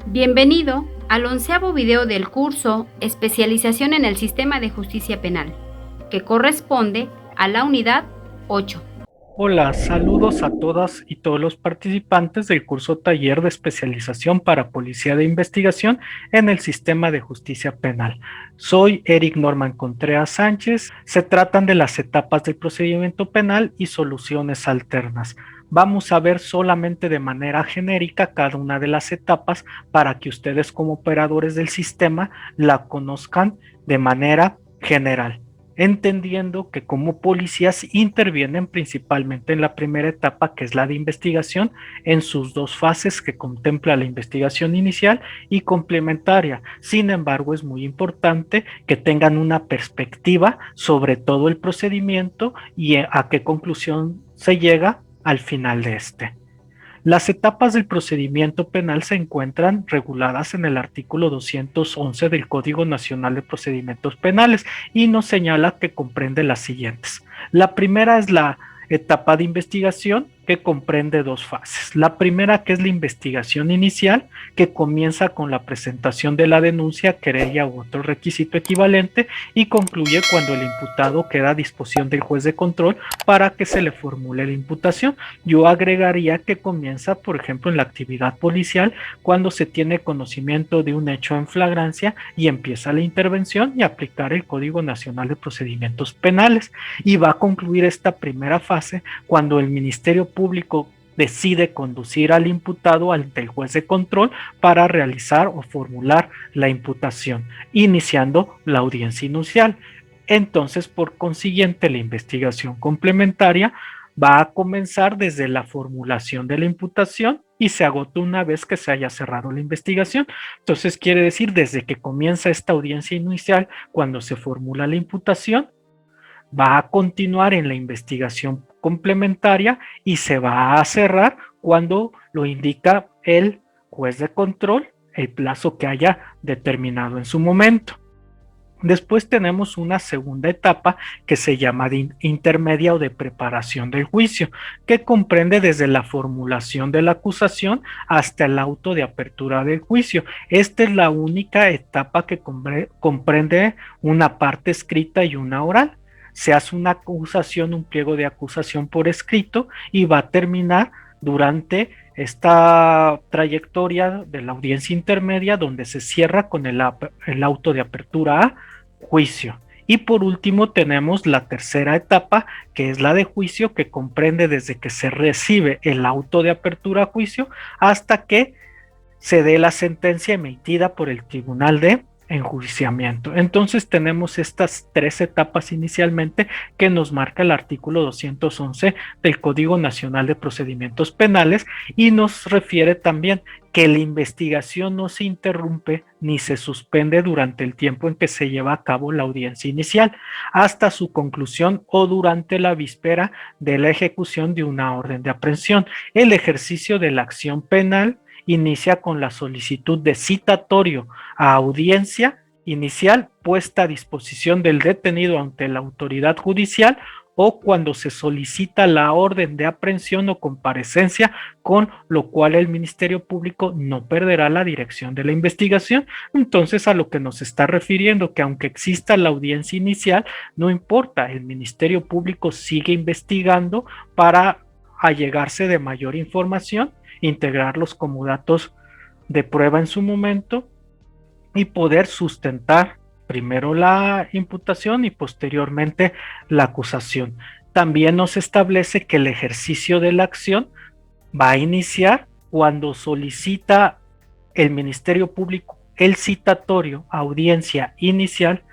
Bienvenido al 11º video del curso Especialización en el Sistema de Justicia Penal, que corresponde a la unidad 8. Hola, saludos a todas y todos los participantes del curso Taller de Especialización para Policía de Investigación en el Sistema de Justicia Penal. Soy Eric Norman Contreras Sánchez. Se tratan de las etapas del procedimiento penal y soluciones alternas. Vamos a ver solamente de manera genérica cada una de las etapas para que ustedes como operadores del sistema la conozcan de manera general, entendiendo que como policías intervienen principalmente en la primera etapa, que es la de investigación, en sus dos fases que contempla la investigación inicial y complementaria. Sin embargo, es muy importante que tengan una perspectiva sobre todo el procedimiento y a qué conclusión se llega al final de este. Las etapas del procedimiento penal se encuentran reguladas en el artículo 211 del Código Nacional de Procedimientos Penales y nos señala que comprende las siguientes. La primera es la etapa de investigación, que comprende dos fases. La primera, que es la investigación inicial, que comienza con la presentación de la denuncia, querella u otro requisito equivalente y concluye cuando el imputado queda a disposición del juez de control para que se le formule la imputación. Yo agregaría que comienza, por ejemplo, en la actividad policial, cuando se tiene conocimiento de un hecho en flagrancia y empieza la intervención y aplicar el Código Nacional de Procedimientos Penales, y va a concluir esta primera fase cuando el Ministerio Público decide conducir al imputado ante el juez de control para realizar o formular la imputación, iniciando la audiencia inicial. Entonces, por consiguiente, la investigación complementaria va a comenzar desde la formulación de la imputación y se agota una vez que se haya cerrado la investigación. Entonces, quiere decir desde que comienza esta audiencia inicial, cuando se formula la imputación, va a continuar en la investigación complementaria y se va a cerrar cuando lo indica el juez de control, el plazo que haya determinado en su momento. Después tenemos una segunda etapa que se llama de intermedia o de preparación del juicio, que comprende desde la formulación de la acusación hasta el auto de apertura del juicio. Esta es la única etapa que comprende una parte escrita y una oral. Se hace una acusación, un pliego de acusación por escrito, y va a terminar durante esta trayectoria de la audiencia intermedia, donde se cierra con el auto de apertura a juicio. Y por último tenemos la tercera etapa, que es la de juicio, que comprende desde que se recibe el auto de apertura a juicio hasta que se dé la sentencia emitida por el tribunal de enjuiciamiento. Entonces tenemos estas tres etapas inicialmente que nos marca el artículo 211 del Código Nacional de Procedimientos Penales, y nos refiere también que la investigación no se interrumpe ni se suspende durante el tiempo en que se lleva a cabo la audiencia inicial, hasta su conclusión o durante la víspera de la ejecución de una orden de aprehensión. El ejercicio de la acción penal inicia con la solicitud de citatorio a audiencia inicial puesta a disposición del detenido ante la autoridad judicial, o cuando se solicita la orden de aprehensión o comparecencia, con lo cual el Ministerio Público no perderá la dirección de la investigación. Entonces, a lo que nos está refiriendo, que aunque exista la audiencia inicial, no importa, el Ministerio Público sigue investigando para allegarse de mayor información, integrarlos como datos de prueba en su momento y poder sustentar primero la imputación y posteriormente la acusación. También nos establece que el ejercicio de la acción va a iniciar cuando solicita el Ministerio Público el citatorio, audiencia inicial,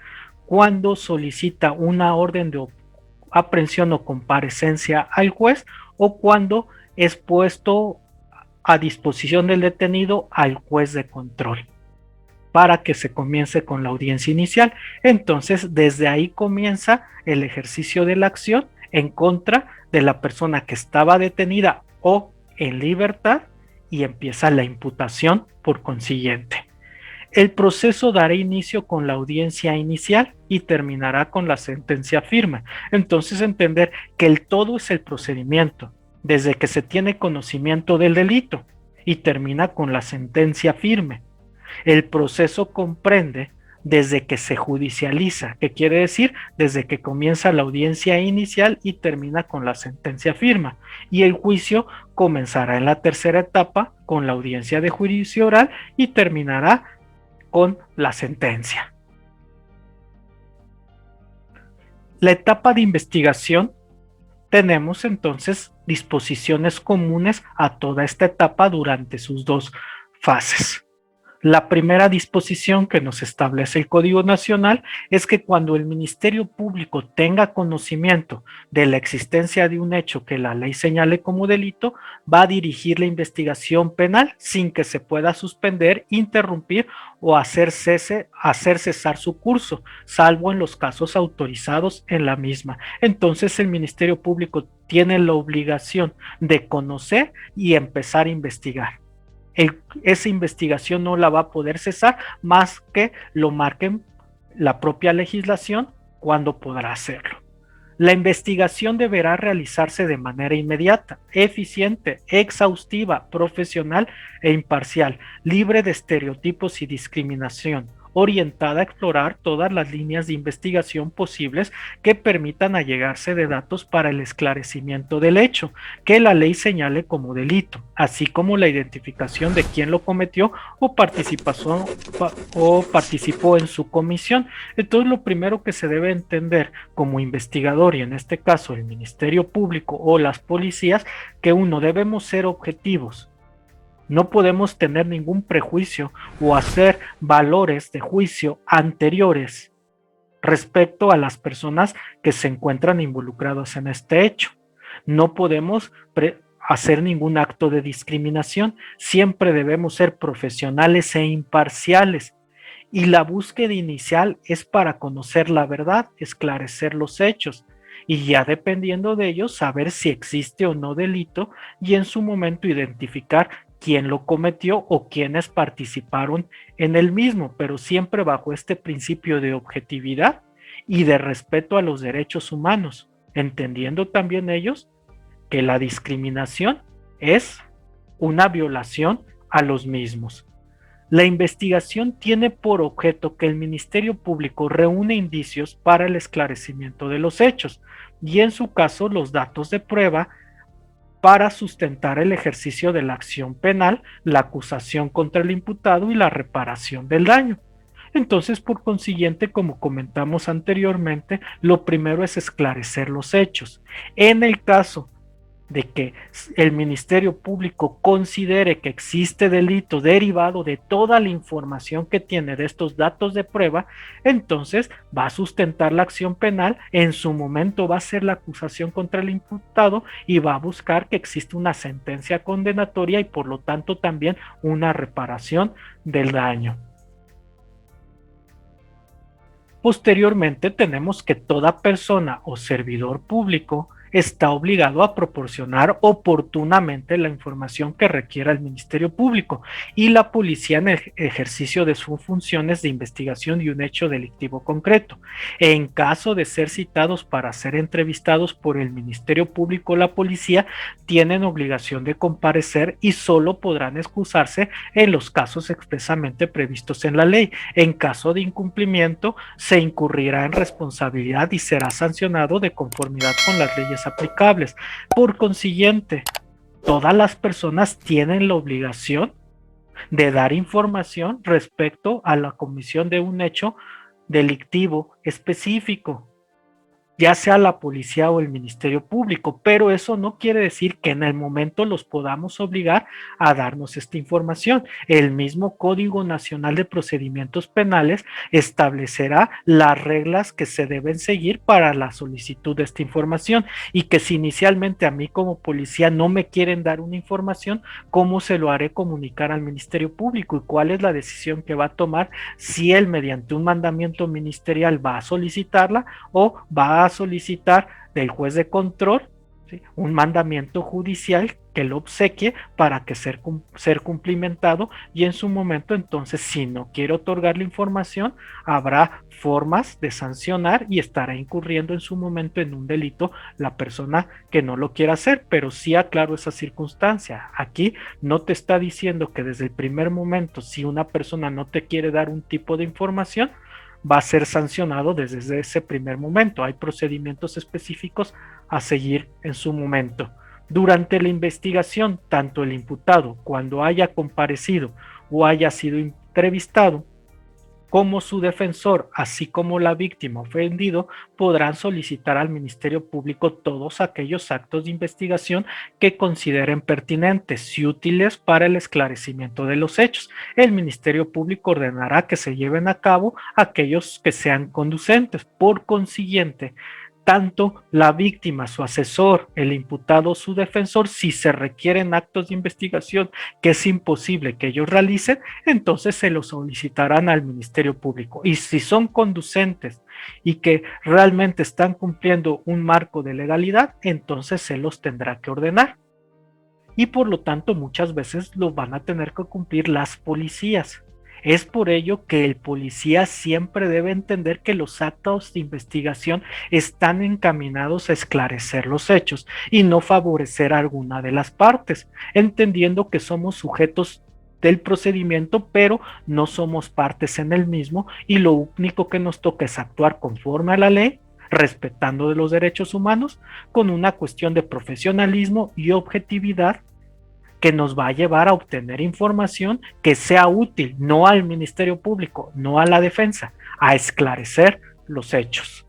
cuando solicita una orden de aprehensión o comparecencia al juez, o cuando es puesto a disposición del detenido al juez de control para que se comience con la audiencia inicial. Entonces, desde ahí comienza el ejercicio de la acción en contra de la persona que estaba detenida o en libertad, y empieza la imputación por consiguiente. El proceso dará inicio con la audiencia inicial y terminará con la sentencia firme. Entonces, entender que el todo es el procedimiento, desde que se tiene conocimiento del delito, y termina con la sentencia firme. El proceso comprende desde que se judicializa, que quiere decir desde que comienza la audiencia inicial y termina con la sentencia firme, y el juicio comenzará en la tercera etapa con la audiencia de juicio oral y terminará con la sentencia. La etapa de investigación, tenemos entonces disposiciones comunes a toda esta etapa durante sus dos fases. La primera disposición que nos establece el Código Nacional es que cuando el Ministerio Público tenga conocimiento de la existencia de un hecho que la ley señale como delito, va a dirigir la investigación penal sin que se pueda suspender, interrumpir o hacer cesar su curso, salvo en los casos autorizados en la misma. Entonces el Ministerio Público tiene la obligación de conocer y empezar a investigar. Esa investigación no la va a poder cesar más que lo marquen la propia legislación cuando podrá hacerlo. La investigación deberá realizarse de manera inmediata, eficiente, exhaustiva, profesional e imparcial, libre de estereotipos y discriminación, orientada a explorar todas las líneas de investigación posibles que permitan allegarse de datos para el esclarecimiento del hecho que la ley señale como delito, así como la identificación de quién lo cometió o participó en su comisión. Entonces, lo primero que se debe entender como investigador, y en este caso el Ministerio Público o las policías, que debemos ser objetivos. No podemos tener ningún prejuicio o hacer valores de juicio anteriores respecto a las personas que se encuentran involucradas en este hecho. No podemos hacer ningún acto de discriminación. Siempre debemos ser profesionales e imparciales. Y la búsqueda inicial es para conocer la verdad, esclarecer los hechos, y ya dependiendo de ello saber si existe o no delito y en su momento identificar quién lo cometió o quiénes participaron en el mismo, pero siempre bajo este principio de objetividad y de respeto a los derechos humanos, entendiendo también ellos que la discriminación es una violación a los mismos. La investigación tiene por objeto que el Ministerio Público reúne indicios para el esclarecimiento de los hechos y en su caso los datos de prueba para sustentar el ejercicio de la acción penal, la acusación contra el imputado y la reparación del daño. Entonces, por consiguiente, como comentamos anteriormente, lo primero es esclarecer los hechos. En el caso de que el Ministerio Público considere que existe delito derivado de toda la información que tiene de estos datos de prueba, entonces va a sustentar la acción penal, en su momento va a hacer la acusación contra el imputado y va a buscar que exista una sentencia condenatoria y por lo tanto también una reparación del daño. Posteriormente tenemos que toda persona o servidor público está obligado a proporcionar oportunamente la información que requiera el Ministerio Público y la policía en el ejercicio de sus funciones de investigación de un hecho delictivo concreto. En caso de ser citados para ser entrevistados por el Ministerio Público o la policía, tienen obligación de comparecer y solo podrán excusarse en los casos expresamente previstos en la ley. En caso de incumplimiento, se incurrirá en responsabilidad y será sancionado de conformidad con las leyes aplicables. Por consiguiente, todas las personas tienen la obligación de dar información respecto a la comisión de un hecho delictivo específico, ya sea la policía o el Ministerio Público, pero eso no quiere decir que en el momento los podamos obligar a darnos esta información. El mismo Código Nacional de Procedimientos Penales establecerá las reglas que se deben seguir para la solicitud de esta información y que si inicialmente a mí como policía no me quieren dar una información, ¿cómo se lo haré comunicar al Ministerio Público y cuál es la decisión que va a tomar si él mediante un mandamiento ministerial va a solicitarla o va a solicitar del juez de control ¿sí? Un mandamiento judicial que lo obsequie para que ser cumplimentado, y en su momento entonces si no quiere otorgar la información habrá formas de sancionar y estará incurriendo en su momento en un delito la persona que no lo quiera hacer. Pero sí aclaro esa circunstancia, aquí no te está diciendo que desde el primer momento, si una persona no te quiere dar un tipo de información, va a ser sancionado desde ese primer momento. Hay procedimientos específicos a seguir en su momento. Durante la investigación, tanto el imputado, cuando haya comparecido o haya sido entrevistado, como su defensor, así como la víctima ofendido, podrán solicitar al Ministerio Público todos aquellos actos de investigación que consideren pertinentes y útiles para el esclarecimiento de los hechos. El Ministerio Público ordenará que se lleven a cabo aquellos que sean conducentes. Por consiguiente, tanto la víctima, su asesor, el imputado, su defensor, si se requieren actos de investigación que es imposible que ellos realicen, entonces se los solicitarán al Ministerio Público. Y si son conducentes y que realmente están cumpliendo un marco de legalidad, entonces se los tendrá que ordenar. Y por lo tanto, muchas veces lo van a tener que cumplir las policías. Es por ello que el policía siempre debe entender que los actos de investigación están encaminados a esclarecer los hechos y no favorecer a alguna de las partes, entendiendo que somos sujetos del procedimiento, pero no somos partes en el mismo, y lo único que nos toca es actuar conforme a la ley, respetando de los derechos humanos, con una cuestión de profesionalismo y objetividad que nos va a llevar a obtener información que sea útil, no al Ministerio Público, no a la defensa, a esclarecer los hechos.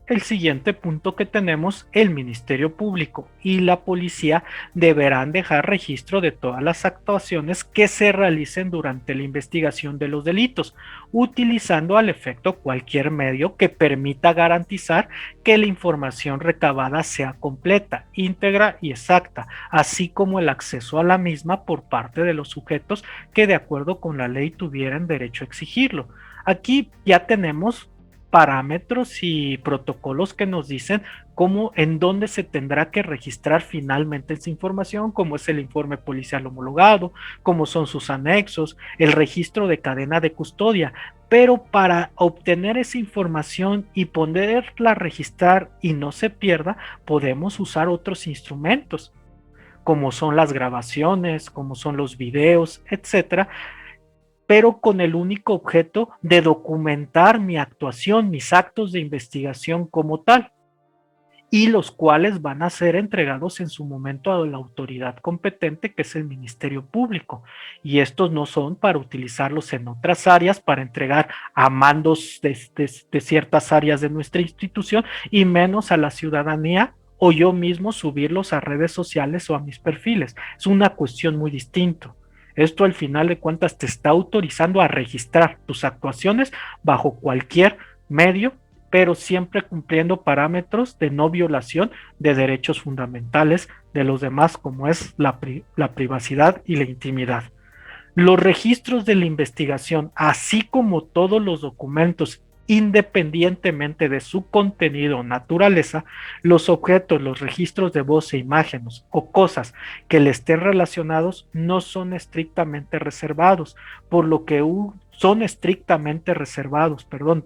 El siguiente punto que tenemos, el Ministerio Público y la policía deberán dejar registro de todas las actuaciones que se realicen durante la investigación de los delitos, utilizando al efecto cualquier medio que permita garantizar que la información recabada sea completa, íntegra y exacta, así como el acceso a la misma por parte de los sujetos que de acuerdo con la ley tuvieran derecho a exigirlo. Aquí ya tenemos parámetros y protocolos que nos dicen cómo, en dónde se tendrá que registrar finalmente esa información, como es el informe policial homologado, cómo son sus anexos, el registro de cadena de custodia. Pero para obtener esa información y poderla registrar y no se pierda, podemos usar otros instrumentos, como son las grabaciones, como son los videos, etcétera, pero con el único objeto de documentar mi actuación, mis actos de investigación como tal, y los cuales van a ser entregados en su momento a la autoridad competente, que es el Ministerio Público. Y estos no son para utilizarlos en otras áreas, para entregar a mandos de ciertas áreas de nuestra institución, y menos a la ciudadanía, o yo mismo subirlos a redes sociales o a mis perfiles. Es una cuestión muy distinta. Esto al final de cuentas te está autorizando a registrar tus actuaciones bajo cualquier medio, pero siempre cumpliendo parámetros de no violación de derechos fundamentales de los demás, como es la privacidad y la intimidad. Los registros de la investigación, así como todos los documentos, independientemente de su contenido o naturaleza, los objetos, los registros de voz e imágenes o cosas que le estén relacionados no son estrictamente reservados, por lo que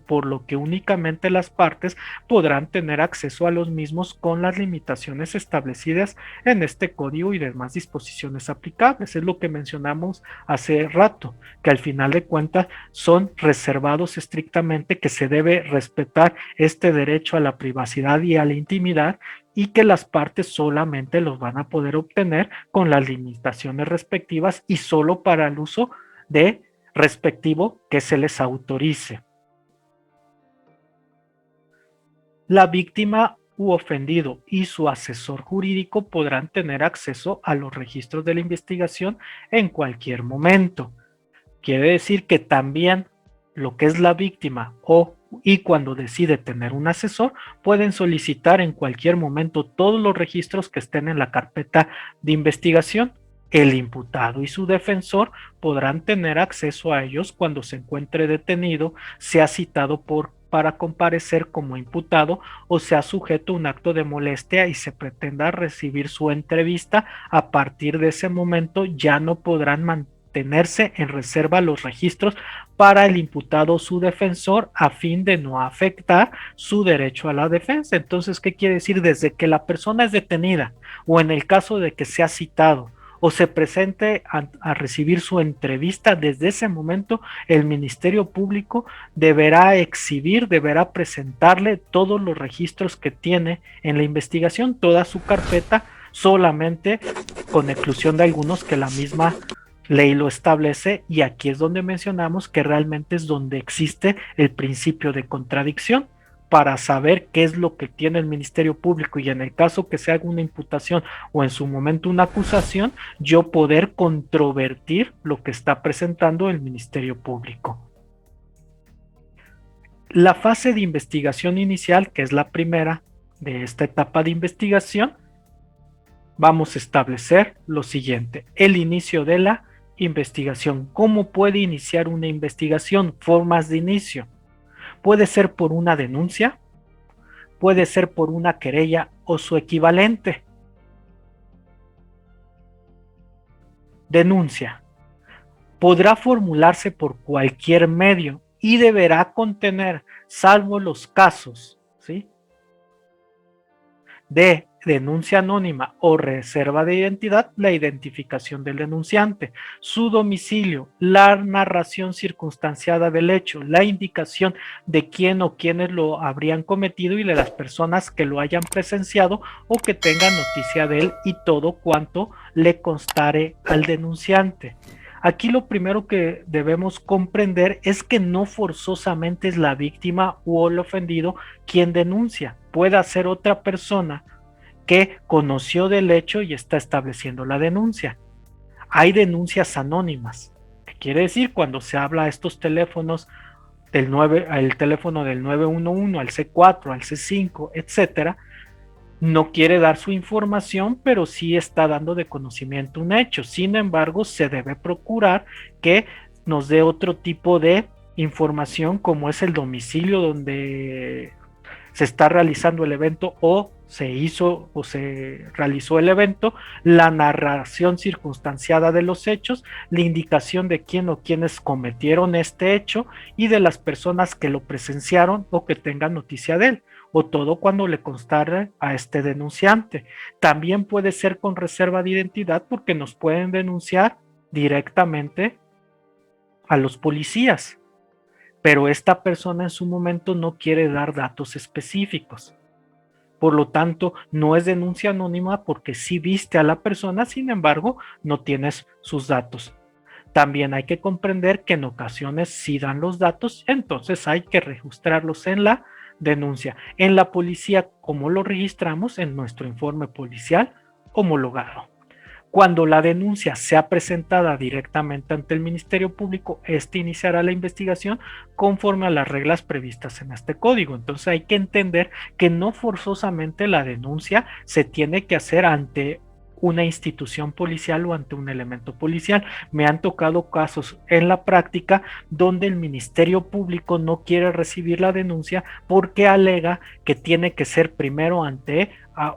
por lo que únicamente las partes podrán tener acceso a los mismos con las limitaciones establecidas en este código y demás disposiciones aplicables. Es lo que mencionamos hace rato, que al final de cuentas son reservados estrictamente, que se debe respetar este derecho a la privacidad y a la intimidad, y que las partes solamente los van a poder obtener con las limitaciones respectivas y solo para el uso de respectivo que se les autorice. La víctima u ofendido y su asesor jurídico podrán tener acceso a los registros de la investigación en cualquier momento. Quiere decir que también lo que es la víctima y cuando decide tener un asesor, pueden solicitar en cualquier momento todos los registros que estén en la carpeta de investigación. El imputado y su defensor podrán tener acceso a ellos cuando se encuentre detenido, sea citado por para comparecer como imputado o sea sujeto a un acto de molestia y se pretenda recibir su entrevista, a partir de ese momento ya no podrán mantenerse en reserva los registros para el imputado o su defensor, a fin de no afectar su derecho a la defensa. Entonces, ¿qué quiere decir? Desde que la persona es detenida o en el caso de que sea citado o se presente a recibir su entrevista, desde ese momento el Ministerio Público deberá exhibir, deberá presentarle todos los registros que tiene en la investigación, toda su carpeta, solamente con exclusión de algunos que la misma ley lo establece, y aquí es donde mencionamos que realmente es donde existe el principio de contradicción, para saber qué es lo que tiene el Ministerio Público y en el caso que se haga una imputación o en su momento una acusación, yo poder controvertir lo que está presentando el Ministerio Público. La fase de investigación inicial, que es la primera de esta etapa de investigación, vamos a establecer lo siguiente: el inicio de la investigación. ¿Cómo puede iniciar una investigación? Formas de inicio. Puede ser por una denuncia, puede ser por una querella o su equivalente. Denuncia. Podrá formularse por cualquier medio y deberá contener, salvo los casos, ¿sí?, de denuncia anónima o reserva de identidad, la identificación del denunciante, su domicilio, la narración circunstanciada del hecho, la indicación de quién o quiénes lo habrían cometido y de las personas que lo hayan presenciado o que tengan noticia de él, y todo cuanto le constare al denunciante. Aquí lo primero que debemos comprender es que no forzosamente es la víctima o el ofendido quien denuncia. Puede ser otra persona que conoció del hecho y está estableciendo la denuncia. Hay denuncias anónimas. ¿Qué quiere decir? Cuando se habla a estos teléfonos del el teléfono del 911, al C4, al C5, etcétera, no quiere dar su información, pero sí está dando de conocimiento un hecho. Sin embargo, se debe procurar que nos dé otro tipo de información, como es el domicilio donde se está realizando el evento o se hizo o se realizó el evento, la narración circunstanciada de los hechos, la indicación de quién o quiénes cometieron este hecho y de las personas que lo presenciaron o que tengan noticia de él, o todo cuando le constare a este denunciante. También puede ser con reserva de identidad, porque nos pueden denunciar directamente a los policías, pero esta persona en su momento no quiere dar datos específicos. Por lo tanto, no es denuncia anónima porque sí viste a la persona, sin embargo, no tienes sus datos. También hay que comprender que en ocasiones sí dan los datos, entonces hay que registrarlos en la denuncia. En la policía, ¿cómo lo registramos? En nuestro informe policial homologado. Cuando la denuncia sea presentada directamente ante el Ministerio Público, este iniciará la investigación conforme a las reglas previstas en este código. Entonces hay que entender que no forzosamente la denuncia se tiene que hacer ante una institución policial o ante un elemento policial. Me han tocado casos en la práctica donde el Ministerio Público no quiere recibir la denuncia porque alega que tiene que ser primero ante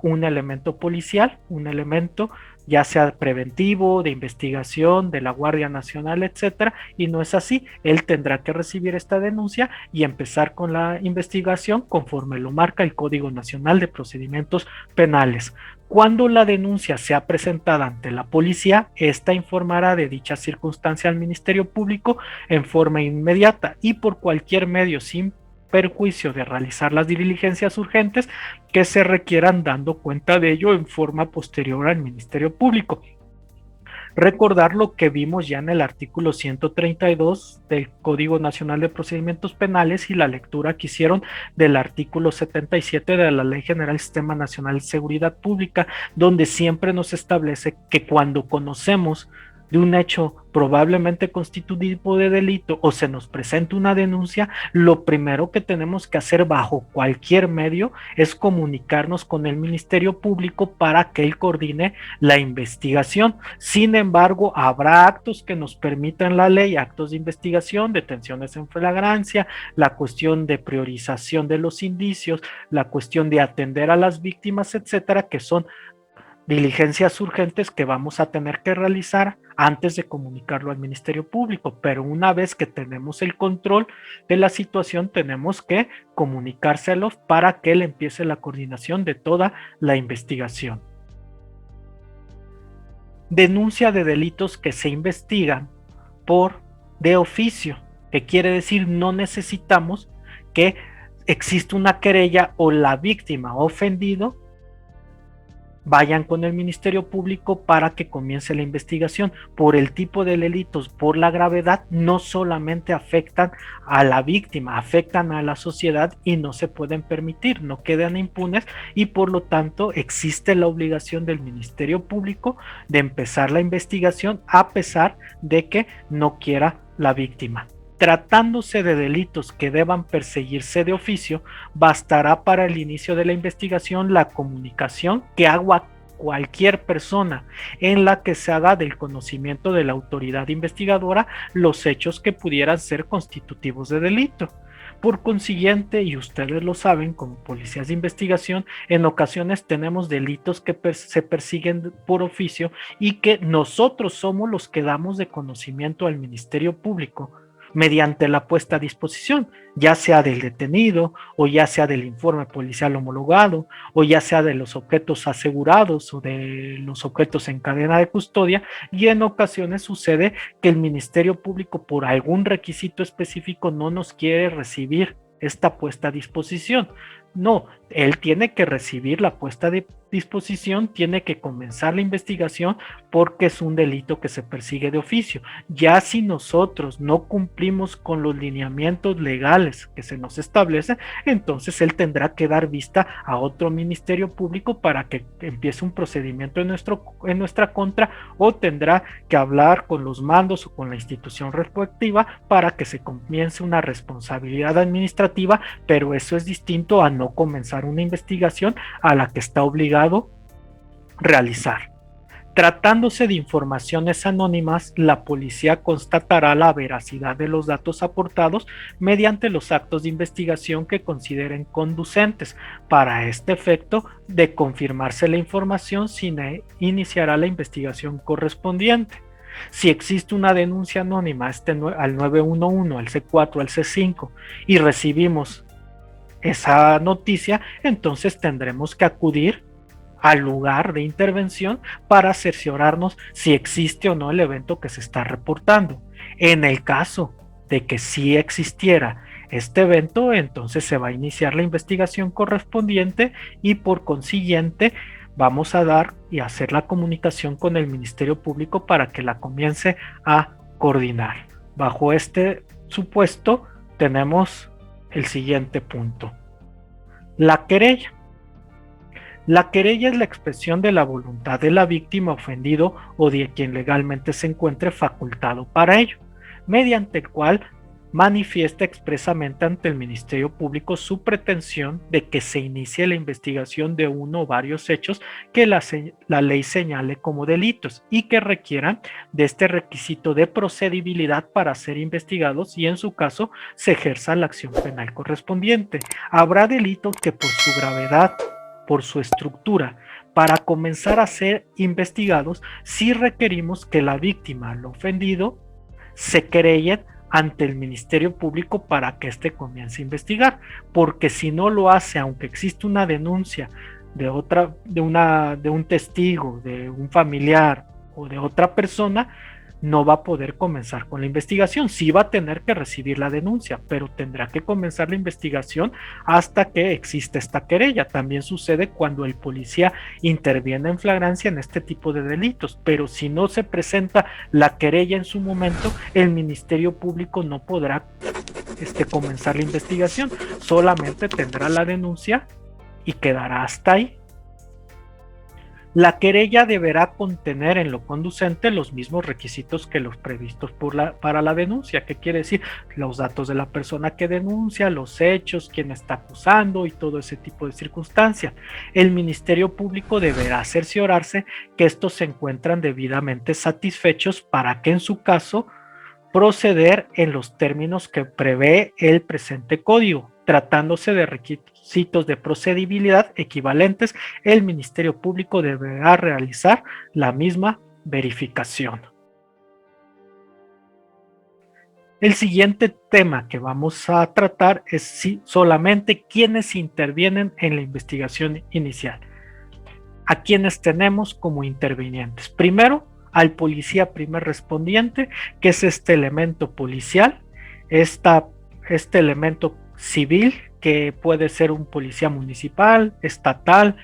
un elemento policial, un elemento ya sea preventivo, de investigación, de la Guardia Nacional, etcétera, y no es así. Él tendrá que recibir esta denuncia y empezar con la investigación conforme lo marca el Código Nacional de Procedimientos Penales. Cuando la denuncia sea presentada ante la policía, esta informará de dicha circunstancia al Ministerio Público en forma inmediata y por cualquier medio, sin perjuicio de realizar las diligencias urgentes que se requieran, dando cuenta de ello en forma posterior al Ministerio Público. Recordar lo que vimos ya en el artículo 132 del Código Nacional de Procedimientos Penales y la lectura que hicieron del artículo 77 de la Ley General del Sistema Nacional de Seguridad Pública, donde siempre nos establece que cuando conocemos de un hecho probablemente constitutivo de delito o se nos presenta una denuncia, lo primero que tenemos que hacer bajo cualquier medio es comunicarnos con el Ministerio Público para que él coordine la investigación. Sin embargo, habrá actos que nos permitan la ley, actos de investigación, detenciones en flagrancia, la cuestión de priorización de los indicios, la cuestión de atender a las víctimas, etcétera, que son diligencias urgentes que vamos a tener que realizar antes de comunicarlo al Ministerio Público, pero una vez que tenemos el control de la situación, tenemos que comunicárselo para que él empiece la coordinación de toda la investigación. Denuncia de delitos que se investigan por de oficio, que quiere decir no necesitamos que exista una querella o la víctima ofendido vayan con el Ministerio Público para que comience la investigación. Por el tipo de delitos, por la gravedad, no solamente afectan a la víctima, afectan a la sociedad y no se pueden permitir, no quedan impunes, y por lo tanto existe la obligación del Ministerio Público de empezar la investigación a pesar de que no quiera la víctima. Tratándose de delitos que deban perseguirse de oficio, bastará para el inicio de la investigación la comunicación que haga cualquier persona en la que se haga del conocimiento de la autoridad investigadora los hechos que pudieran ser constitutivos de delito. Por consiguiente, y ustedes lo saben, como policías de investigación, en ocasiones tenemos delitos que se persiguen por oficio y que nosotros somos los que damos de conocimiento al Ministerio Público mediante la puesta a disposición, ya sea del detenido o ya sea del informe policial homologado o ya sea de los objetos asegurados o de los objetos en cadena de custodia, y en ocasiones sucede que el Ministerio Público por algún requisito específico no nos quiere recibir esta puesta a disposición. No, él tiene que recibir la puesta de disposición, tiene que comenzar la investigación porque es un delito que se persigue de oficio. Ya si nosotros no cumplimos con los lineamientos legales que se nos establecen, entonces él tendrá que dar vista a otro Ministerio Público para que empiece un procedimiento en nuestra contra, o tendrá que hablar con los mandos o con la institución respectiva para que se comience una responsabilidad administrativa, pero eso es distinto a no comenzar una investigación a la que está obligado realizar. Tratándose de informaciones anónimas, la policía constatará la veracidad de los datos aportados mediante los actos de investigación que consideren conducentes. Para este efecto, de confirmarse la información, se iniciará la investigación correspondiente. Si existe una denuncia anónima al 911, al C4, al C5 y recibimos esa noticia, entonces tendremos que acudir al lugar de intervención para cerciorarnos si existe o no el evento que se está reportando. En el caso de que sí existiera este evento, entonces se va a iniciar la investigación correspondiente y por consiguiente vamos a dar y hacer la comunicación con el Ministerio Público para que la comience a coordinar. Bajo este supuesto tenemos el siguiente punto: la querella. La querella es la expresión de la voluntad de la víctima ofendido o de quien legalmente se encuentre facultado para ello, mediante el cual manifiesta expresamente ante el Ministerio Público su pretensión de que se inicie la investigación de uno o varios hechos que la ley señale como delitos y que requieran de este requisito de procedibilidad para ser investigados, y en su caso se ejerza la acción penal correspondiente. Habrá delitos que por su gravedad, por su estructura, para comenzar a ser investigados, sí requerimos que la víctima, el ofendido, se querellen ante el Ministerio Público para que éste comience a investigar, porque si no lo hace, aunque existe una denuncia de un testigo, de un familiar o de otra persona, no va a poder comenzar con la investigación. Sí va a tener que recibir la denuncia, pero tendrá que comenzar la investigación hasta que exista esta querella. También sucede cuando el policía interviene en flagrancia en este tipo de delitos, pero si no se presenta la querella en su momento, el Ministerio Público no podrá comenzar la investigación, solamente tendrá la denuncia y quedará hasta ahí. La querella deberá contener en lo conducente los mismos requisitos que los previstos para la denuncia. ¿Qué quiere decir? Los datos de la persona que denuncia, los hechos, quién está acusando y todo ese tipo de circunstancias. El Ministerio Público deberá cerciorarse que estos se encuentran debidamente satisfechos para que en su caso proceder en los términos que prevé el presente código. Tratándose de requisitos de procedibilidad equivalentes, el Ministerio Público deberá realizar la misma verificación. El siguiente tema que vamos a tratar es solamente quiénes intervienen en la investigación inicial. ¿A quiénes tenemos como intervinientes? Primero, al policía primer respondiente, que es este elemento policial, este elemento civil, que puede ser un policía municipal, estatal,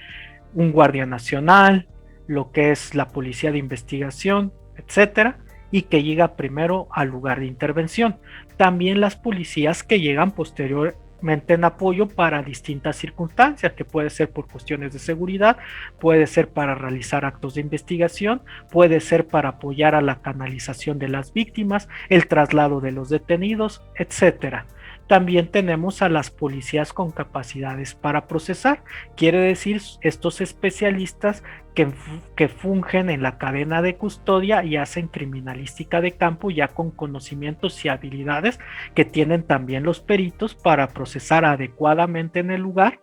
un guardia nacional, lo que es la policía de investigación, etcétera, y que llega primero al lugar de intervención. También las policías que llegan posteriormente en apoyo para distintas circunstancias, que puede ser por cuestiones de seguridad, puede ser para realizar actos de investigación, puede ser para apoyar a la canalización de las víctimas, el traslado de los detenidos, etcétera. También tenemos a las policías con capacidades para procesar, quiere decir estos especialistas que fungen en la cadena de custodia y hacen criminalística de campo ya con conocimientos y habilidades que tienen también los peritos para procesar adecuadamente en el lugar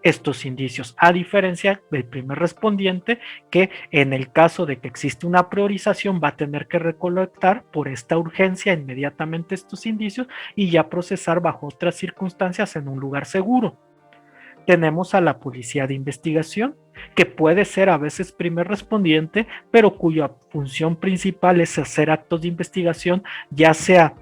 estos indicios, a diferencia del primer respondiente, que en el caso de que existe una priorización va a tener que recolectar por esta urgencia inmediatamente estos indicios y ya procesar bajo otras circunstancias en un lugar seguro. Tenemos a la policía de investigación, que puede ser a veces primer respondiente, pero cuya función principal es hacer actos de investigación, ya sea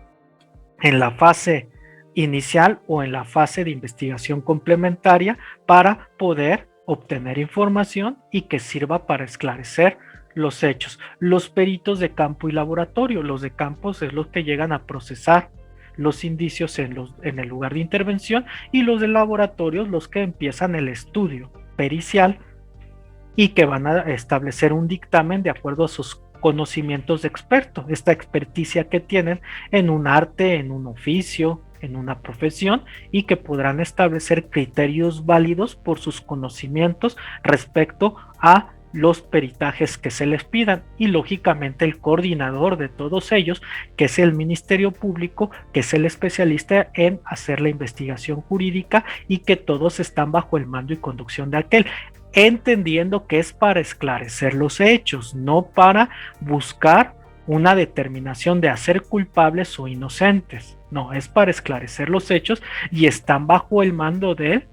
en la fase inicial o en la fase de investigación complementaria, para poder obtener información y que sirva para esclarecer los hechos. Los peritos de campo y laboratorio, los de campos es los que llegan a procesar los indicios en el lugar de intervención, y los de laboratorios los que empiezan el estudio pericial y que van a establecer un dictamen de acuerdo a sus conocimientos de experto, esta experticia que tienen en un arte, en un oficio, en una profesión, y que podrán establecer criterios válidos por sus conocimientos respecto a los peritajes que se les pidan, y lógicamente el coordinador de todos ellos, que es el Ministerio Público, que es el especialista en hacer la investigación jurídica, y que todos están bajo el mando y conducción de aquel, entendiendo que es para esclarecer los hechos, no para buscar una determinación de hacer culpables o inocentes. No, es para esclarecer los hechos y están bajo el mando de él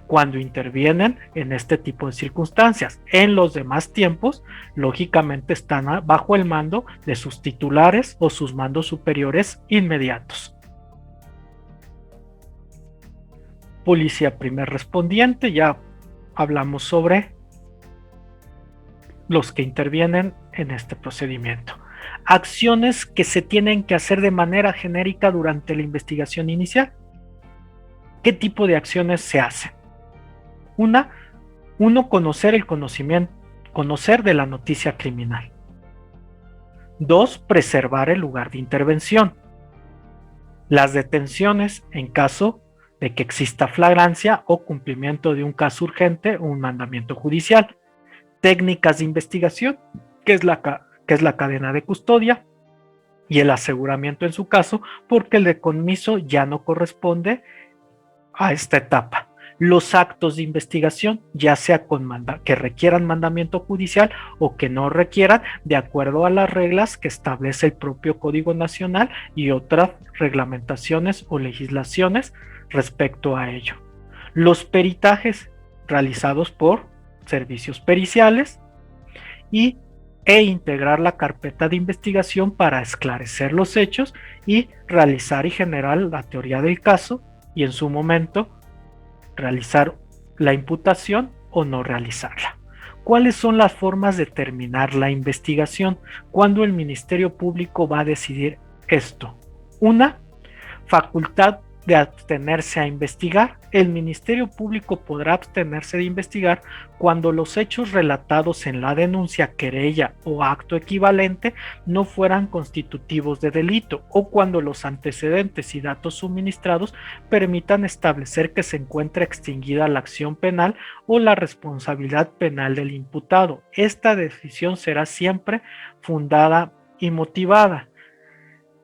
cuando intervienen en este tipo de circunstancias. En los demás tiempos, lógicamente están bajo el mando de sus titulares o sus mandos superiores inmediatos. Policía primer respondiente, ya hablamos sobre los que intervienen en este procedimiento. Acciones que se tienen que hacer de manera genérica durante la investigación inicial. ¿Qué tipo de acciones se hacen? Uno, conocer el conocimiento, conocer de la noticia criminal. 2, preservar el lugar de intervención. Las detenciones en caso de que exista flagrancia o cumplimiento de un caso urgente o un mandamiento judicial. Técnicas de investigación, que es la cadena de custodia, y el aseguramiento en su caso, porque el decomiso ya no corresponde a esta etapa. Los actos de investigación, ya sea que requieran mandamiento judicial o que no requieran, de acuerdo a las reglas que establece el propio Código Nacional y otras reglamentaciones o legislaciones respecto a ello. Los peritajes realizados por servicios periciales e integrar la carpeta de investigación para esclarecer los hechos y realizar y generar la teoría del caso, y en su momento realizar la imputación o no realizarla. ¿Cuáles son las formas de terminar la investigación? ¿Cuándo el Ministerio Público va a decidir esto? Una, facultad de abstenerse a investigar. El Ministerio Público podrá abstenerse de investigar cuando los hechos relatados en la denuncia, querella o acto equivalente no fueran constitutivos de delito, o cuando los antecedentes y datos suministrados permitan establecer que se encuentra extinguida la acción penal o la responsabilidad penal del imputado. Esta decisión será siempre fundada y motivada.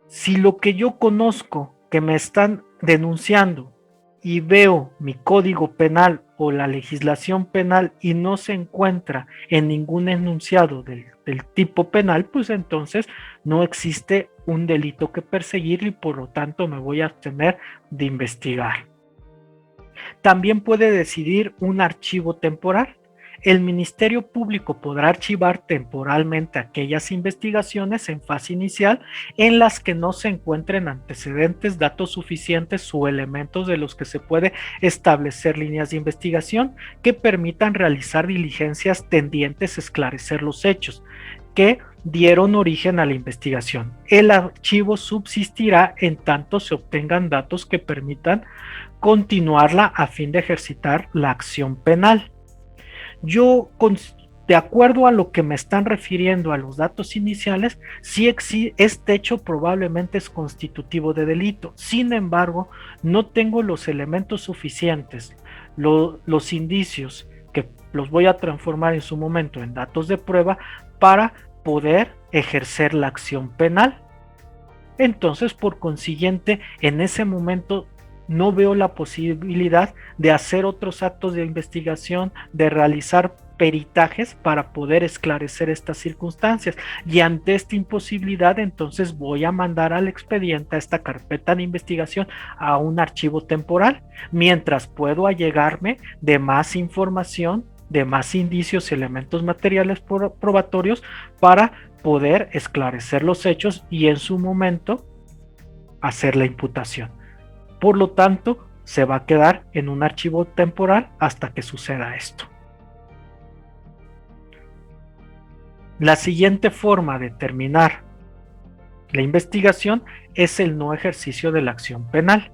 Si lo que yo conozco que me están denunciando y veo mi código penal o la legislación penal y no se encuentra en ningún enunciado del tipo penal, pues entonces no existe un delito que perseguir y por lo tanto me voy a abstener de investigar. También puede decidir un archivo temporal. El Ministerio Público podrá archivar temporalmente aquellas investigaciones en fase inicial en las que no se encuentren antecedentes, datos suficientes o elementos de los que se puede establecer líneas de investigación que permitan realizar diligencias tendientes a esclarecer los hechos que dieron origen a la investigación. El archivo subsistirá en tanto se obtengan datos que permitan continuarla a fin de ejercitar la acción penal. Yo, de acuerdo a lo que me están refiriendo a los datos iniciales, sí este hecho probablemente es constitutivo de delito. Sin embargo, no tengo los elementos suficientes, los indicios, que los voy a transformar en su momento en datos de prueba para poder ejercer la acción penal. Entonces, por consiguiente, en ese momento no veo la posibilidad de hacer otros actos de investigación, de realizar peritajes para poder esclarecer estas circunstancias, y ante esta imposibilidad entonces voy a mandar al expediente, a esta carpeta de investigación, a un archivo temporal, mientras puedo allegarme de más información, de más indicios, elementos materiales probatorios para poder esclarecer los hechos y en su momento hacer la imputación. Por lo tanto, se va a quedar en un archivo temporal hasta que suceda esto. La siguiente forma de terminar la investigación es el no ejercicio de la acción penal.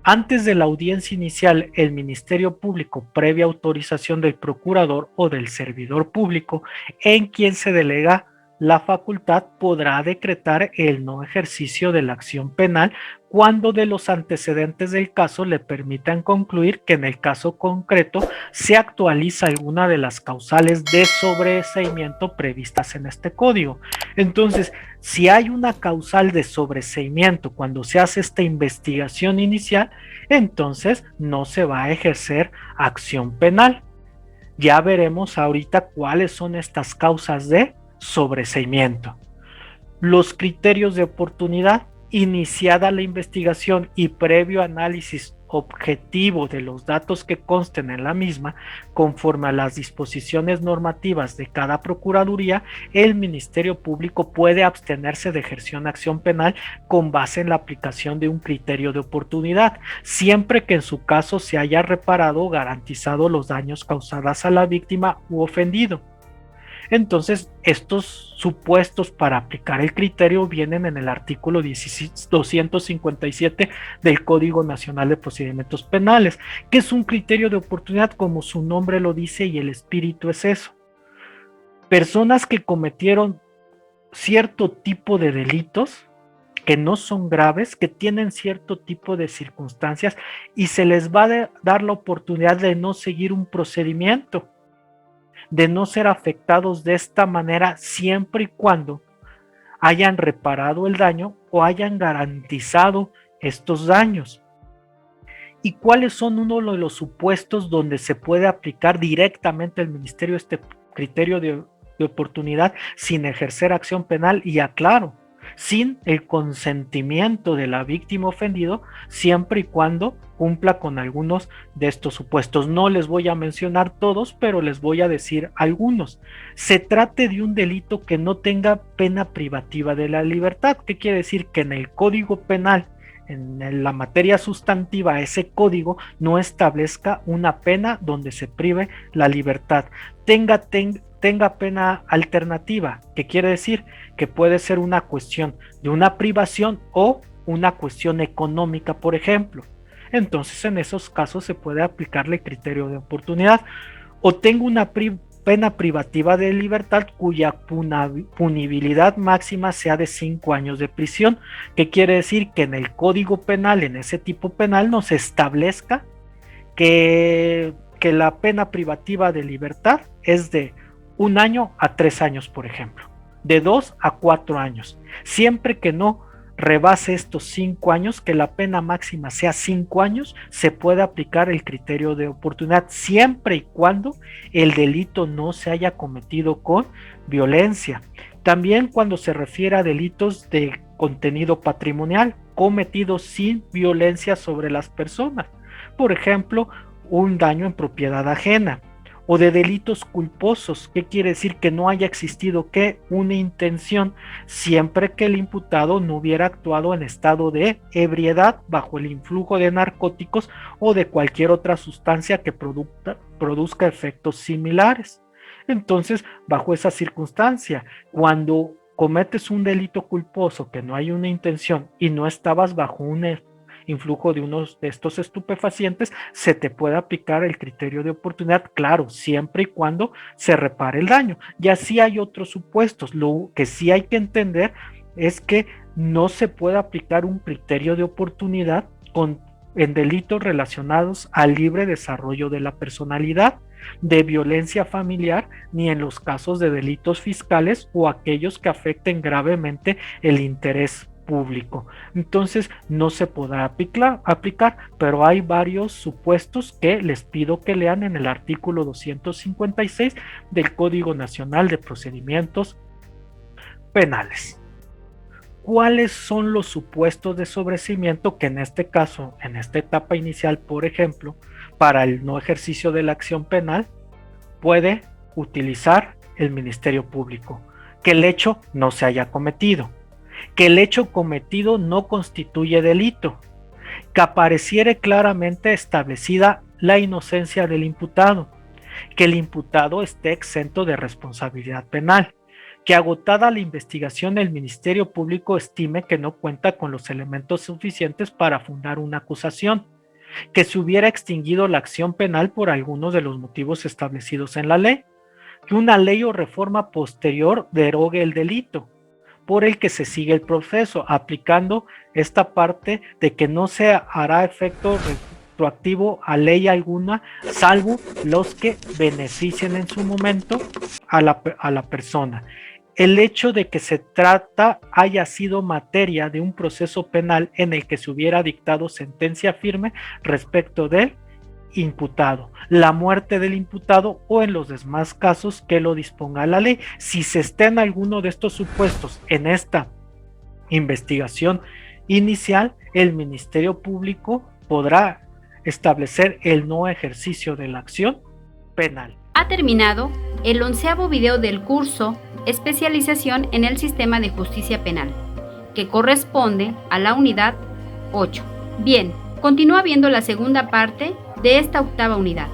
Antes de la audiencia inicial, el Ministerio Público, previa autorización del procurador o del servidor público en quien se delega la facultad, podrá decretar el no ejercicio de la acción penal cuando de los antecedentes del caso le permitan concluir que en el caso concreto se actualiza alguna de las causales de sobreseimiento previstas en este código. Entonces, si hay una causal de sobreseimiento cuando se hace esta investigación inicial, entonces no se va a ejercer acción penal. Ya veremos ahorita cuáles son estas causas de sobreseimiento. Los criterios de oportunidad: iniciada la investigación y previo análisis objetivo de los datos que consten en la misma, conforme a las disposiciones normativas de cada procuraduría, el Ministerio Público puede abstenerse de ejercer una acción penal con base en la aplicación de un criterio de oportunidad, siempre que en su caso se haya reparado o garantizado los daños causados a la víctima u ofendido. Entonces, estos supuestos para aplicar el criterio vienen en el artículo 257 del Código Nacional de Procedimientos Penales, que es un criterio de oportunidad, como su nombre lo dice, y el espíritu es eso. Personas que cometieron cierto tipo de delitos, que no son graves, que tienen cierto tipo de circunstancias, y se les va a dar la oportunidad de no seguir un procedimiento, de no ser afectados de esta manera, siempre y cuando hayan reparado el daño o hayan garantizado estos daños. ¿Y cuáles son uno de los supuestos donde se puede aplicar directamente el ministerio este criterio de oportunidad sin ejercer acción penal? Y aclaro, sin el consentimiento de la víctima ofendido, siempre y cuando cumpla con algunos de estos supuestos. No les voy a mencionar todos, pero les voy a decir algunos. Se trate de un delito que no tenga pena privativa de la libertad. ¿Qué quiere decir? Que en el Código Penal, en la materia sustantiva, ese código no establezca una pena donde se prive la libertad. Tenga pena alternativa, que quiere decir que puede ser una cuestión de una privación o una cuestión económica, por ejemplo. Entonces, en esos casos se puede aplicarle el criterio de oportunidad. O tengo una pena privativa de libertad cuya punibilidad máxima sea de 5 años de prisión, que quiere decir que en el Código Penal, en ese tipo penal, nos establezca que la pena privativa de libertad es de 1 año a 3 años, por ejemplo, de 2 a 4 años, siempre que no rebase estos 5 años, que la pena máxima sea 5 años, se puede aplicar el criterio de oportunidad, siempre y cuando el delito no se haya cometido con violencia. También cuando se refiere a delitos de contenido patrimonial cometidos sin violencia sobre las personas, por ejemplo, un daño en propiedad ajena, o de delitos culposos, que quiere decir que no haya existido una intención, siempre que el imputado no hubiera actuado en estado de ebriedad, bajo el influjo de narcóticos o de cualquier otra sustancia que produzca efectos similares. Entonces, bajo esa circunstancia, cuando cometes un delito culposo que no hay una intención y no estabas bajo un influjo de unos de estos estupefacientes, se te puede aplicar el criterio de oportunidad, claro, siempre y cuando se repare el daño. Y así hay otros supuestos. Lo que sí hay que entender es que no se puede aplicar un criterio de oportunidad en delitos relacionados al libre desarrollo de la personalidad, de violencia familiar, ni en los casos de delitos fiscales o aquellos que afecten gravemente el interés público. Entonces no se podrá aplicar, pero hay varios supuestos que les pido que lean en el artículo 256 del Código Nacional de Procedimientos Penales. ¿Cuáles son los supuestos de sobreseimiento que en este caso, en esta etapa inicial, por ejemplo, para el no ejercicio de la acción penal, puede utilizar el Ministerio Público? Que el hecho no se haya cometido, que el hecho cometido no constituye delito, que apareciere claramente establecida la inocencia del imputado, que el imputado esté exento de responsabilidad penal, que agotada la investigación el Ministerio Público estime que no cuenta con los elementos suficientes para fundar una acusación, que se hubiera extinguido la acción penal por algunos de los motivos establecidos en la ley, que una ley o reforma posterior derogue el delito por el que se sigue el proceso, aplicando esta parte de que no se hará efecto retroactivo a ley alguna, salvo los que beneficien en su momento a la persona. El hecho de que se trata haya sido materia de un proceso penal en el que se hubiera dictado sentencia firme respecto del imputado, la muerte del imputado o en los demás casos que lo disponga la ley. Si se está en alguno de estos supuestos en esta investigación inicial, el Ministerio Público podrá establecer el no ejercicio de la acción penal. Ha terminado el 11º video del curso Especialización en el Sistema de Justicia Penal, que corresponde a la unidad 8. Bien, continúa viendo la segunda parte de esta 8ª unidad.